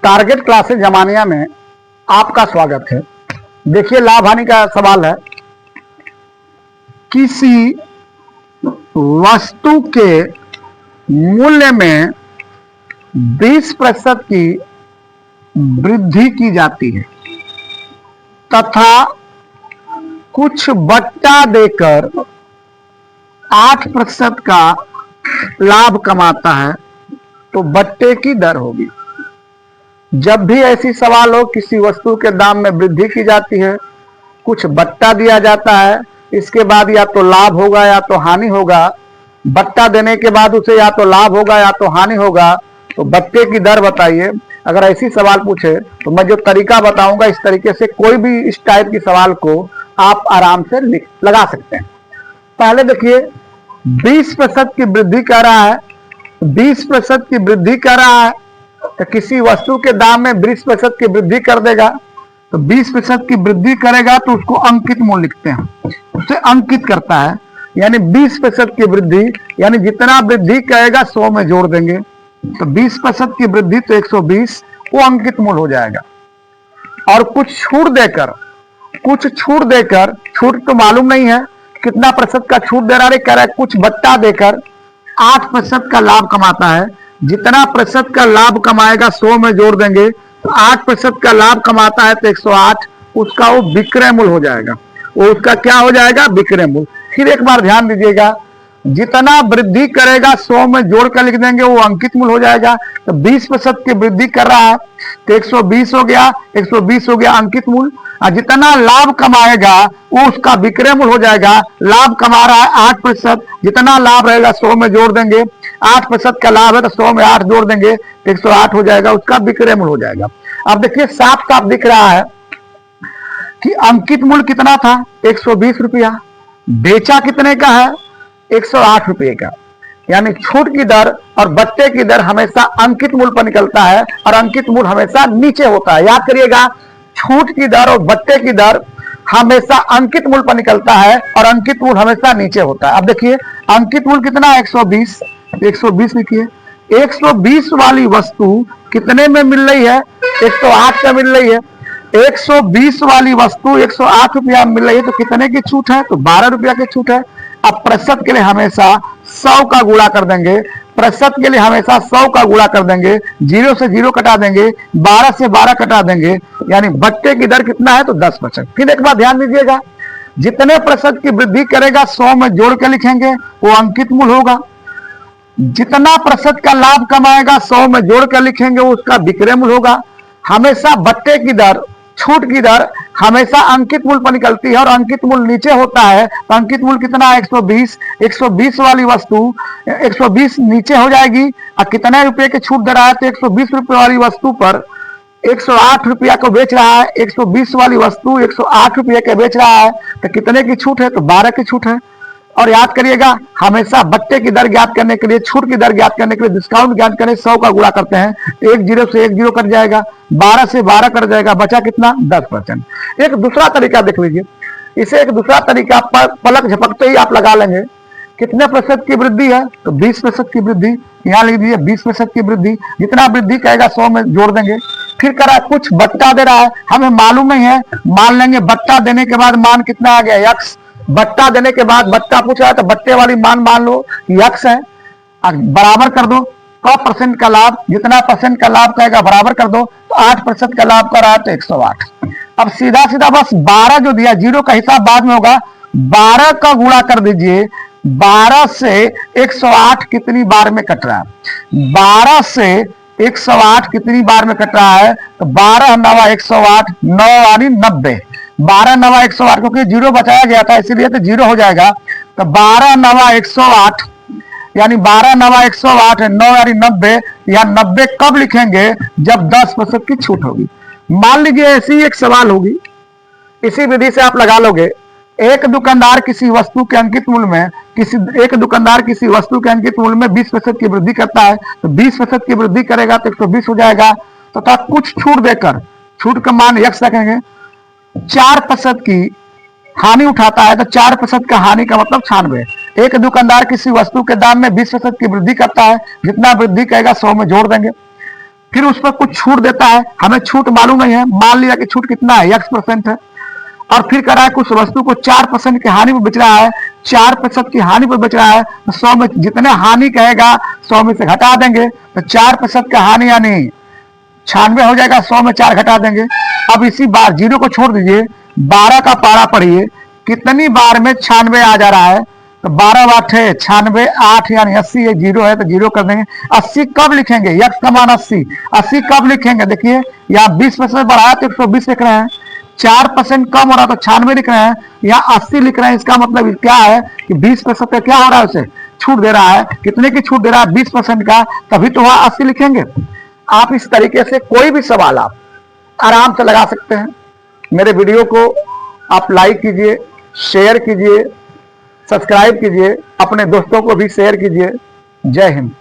Target classes Zamania में आपका स्वागत है। देखिए, लाभ हानि का सवाल है। किसी वस्तु के मूल्य में 20% की वृद्धि की जाती है तथा कुछ बट्टा देकर 8% का लाभ कमाता है तो बट्टे की दर होगी। जब भी ऐसी सवाल हो, किसी वस्तु के दाम में वृद्धि की जाती है, कुछ बट्टा दिया जाता है, इसके बाद या तो लाभ होगा या तो हानि होगा, बट्टा देने के बाद उसे या तो लाभ होगा या तो हानि होगा, तो बट्टे की दर बताइए। अगर ऐसी सवाल पूछे तो मैं जो तरीका बताऊंगा, इस तरीके से कोई भी इस टाइप की सवाल को आप आराम से लगा सकते हैं। पहले देखिए, 20% की वृद्धि कर रहा है, 20% की वृद्धि कर रहा है तो किसी वस्तु के दाम में 20% की वृद्धि कर देगा, तो 20% की वृद्धि करेगा तो उसको अंकित मूल्य लिखते हैं, उसे अंकित करता है। यानी 20% की वृद्धि, यानी जितना वृद्धि करेगा 100 में जोड़ देंगे, तो 20% की वृद्धि तो 120, वो अंकित मूल्य हो जाएगा। और कुछ छूट देकर, छूट तो मालूम नहीं है कितना प्रतिशत का छूट दे रहा है, कुछ बट्टा देकर 8% का लाभ कमाता है। जितना प्रतिशत का लाभ कमाएगा 100 में जोड़ देंगे, तो 8% का लाभ कमाता है तो 108, उसका वो विक्रय मूल्य हो जाएगा। वो उसका क्या हो जाएगा? विक्रय मूल्य। फिर एक बार ध्यान दीजिएगा, जितना वृद्धि करेगा 100 में जोड़ कर लिख देंगे, वो अंकित मूल्य हो जाएगा। तो 20% की वृद्धि कर रहा है तो 120 हो गया, 120 हो गया अंकित मूल्य। और जितना लाभ कमाएगा वो उसका विक्रय मूल्य हो जाएगा। लाभ कमा रहा है 8%, जितना लाभ रहेगा 100 में जोड़ देंगे, 8% का लाभ है तो 100 में 8 जोड़ देंगे तो 108 हो जाएगा, उसका विक्रय मूल्य हो जाएगा। अब देखिए, साफ साफ दिख रहा है कि अंकित मूल्य कितना था? 120 रुपया। बेचा कितने का है? 108 रुपये का। यानी छूट की दर और बट्टे की दर हमेशा अंकित मूल्य पर निकलता है और अंकित मूल्य हमेशा नीचे होता है। याद करिएगा, छूट की दर और बट्टे की दर हमेशा अंकित मूल्य पर निकलता है और अंकित मूल्य हमेशा नीचे होता है। अब देखिए, अंकित मूल्य कितना है? 120। 120 लिखिए। 120 वाली वस्तु कितने में मिल रही है? 108 का मिल रही है। 120 वाली वस्तु 108 रुपया में मिल रही है, तो कितने की छूट है? तो 12 रुपया की छूट है। अब प्रतिशत के लिए हमेशा 100 का गुणा कर देंगे, प्रतिशत के लिए हमेशा 100 का गुणा कर देंगे, 0 से 0 कटा देंगे, 12 से 12 कटा देंगे, यानी बट्टे की दर कितना है? तो 10%। फिर एक बार ध्यान दीजिएगा, जितने प्रतिशत की वृद्धि करेगा 100 में जोड़ के लिखेंगे, वो अंकित मूल्य होगा। जितना प्रतिशत का लाभ कमाएगा 100 में जोड़ कर लिखेंगे, वो उसका विक्रय मूल्य होगा। हमेशा बट्टे की दर, छूट की दर हमेशा अंकित मूल्य पर निकलती है और अंकित मूल्य नीचे होता है। तो अंकित मूल्य कितना है? 120। 120 वाली वस्तु 120 नीचे हो जाएगी और कितने रुपए की छूट दे रहा है? तो 120 रुपए वाली वस्तु पर 108 रुपया को बेच रहा है। 120 वाली वस्तु 108 रुपये के बेच रहा है, तो कितने की छूट है? तो 12 की छूट है। और याद करिएगा, हमेशा बट्टे की दर ज्ञात करने के लिए, छूट की दर ज्ञात करने के लिए डिस्काउंट ज्ञात करने 100 का गुणा करते हैं, तो 1 0 से 1 0 कट जाएगा, 12 से 12 कट जाएगा, बचा कितना? 10%। एक दूसरा तरीका देख लीजिए, इसे एक दूसरा तरीका पलक झपकते ही आप लगा लेंगे। कितने प्रतिशत की वृद्धि है? तो 20% की वृद्धि। यहाँ लिख दीजिए 20% की वृद्धि। जितना वृद्धि कहेगा 100 में जोड़ देंगे। फिर करा कुछ बट्टा दे रहा है, हमें मालूम नहीं है, मान लेंगे बट्टा देने के बाद मान कितना आ गया? x। बट्टा देने के बाद बट्टा पूछ रहा है तो बट्टे वाली मान लो x है, बराबर कर दो 100% का लाभ, जितना % का लाभ कहेगा बराबर कर दो, तो 8% का लाभ कर रहा है तो 108। अब सीधा सीधा बस 12 जो दिया, 0 का हिसाब बाद में होगा, 12 का गुणा कर दीजिए। 12 से 108 कितनी बार में कट रहा है? 12 से 108 कितनी बार में कट रहा है? तो 12 9 108, 9 यानी 90। 12 9 108, क्योंकि 0 बचाया गया था इसीलिए तो 0 हो जाएगा। तो 12 9 108 यानी 12 9 108 है, 9 यानी 90। या 90 कब लिखेंगे? जब 10% की छूट होगी। मान लीजिए ऐसी एक सवाल होगी, इसी विधि से आप लगा लोगे। एक दुकानदार किसी वस्तु के अंकित मूल्य में, एक दुकानदार किसी वस्तु के अंकित मूल्य में 20% की वृद्धि करता है, तो 20% की वृद्धि करेगा तो 120 हो जाएगा। तथा तो कुछ छूट देकर, छूट का मान x रखेंगे, 4% की हानि उठाता है, तो 4% का हानि का मतलब 96। एक दुकानदार किसी वस्तु के दाम में 20% की वृद्धि करता है, जितना वृद्धि कहेगा 100 में जोड़ देंगे। फिर उस पर कुछ छूट देता है, हमें छूट मालूम नहीं है, मान लिया कि छूट कितना है, X% है, और फिर कह रहा है कुछ वस्तु को 4% की हानि पर बेच रहा है, 4% की हानि पर बेच रहा है, तो 100 में जितने हानि कहेगा 100 में से घटा देंगे, तो 4% का हानि यानी 96 हो जाएगा, 100 में 4 घटा देंगे। अब इसी बार जीरो को छोड़ दीजिए, 12 का पारा पढ़िए, कितनी बार में 96 आ जा रहा है, तो 12 8 है 96, 8 यानी 80, ये जीरो है तो जीरो कर देंगे। 80 कब लिखेंगे, x का मान 80, 80 कब लिखेंगे, देखिए यहाँ 20% बढ़ाया तो 120 लिख रहे हैं, 4% कम हो रहा तो 96 लिख रहे हैं, यहाँ 80 लिख रहे हैं। इसका मतलब क्या है कि 20% का क्या हो रहा है, उसे छूट दे रहा है, कितने की छूट दे रहा है, 20% का, तभी तो वहां 80 लिखेंगे। आप इस तरीके से कोई भी सवाल आप आराम से लगा सकते हैं। मेरे वीडियो को आप लाइक कीजिए, शेयर कीजिए, सब्सक्राइब कीजिए, अपने दोस्तों को भी शेयर कीजिए। जय हिंद।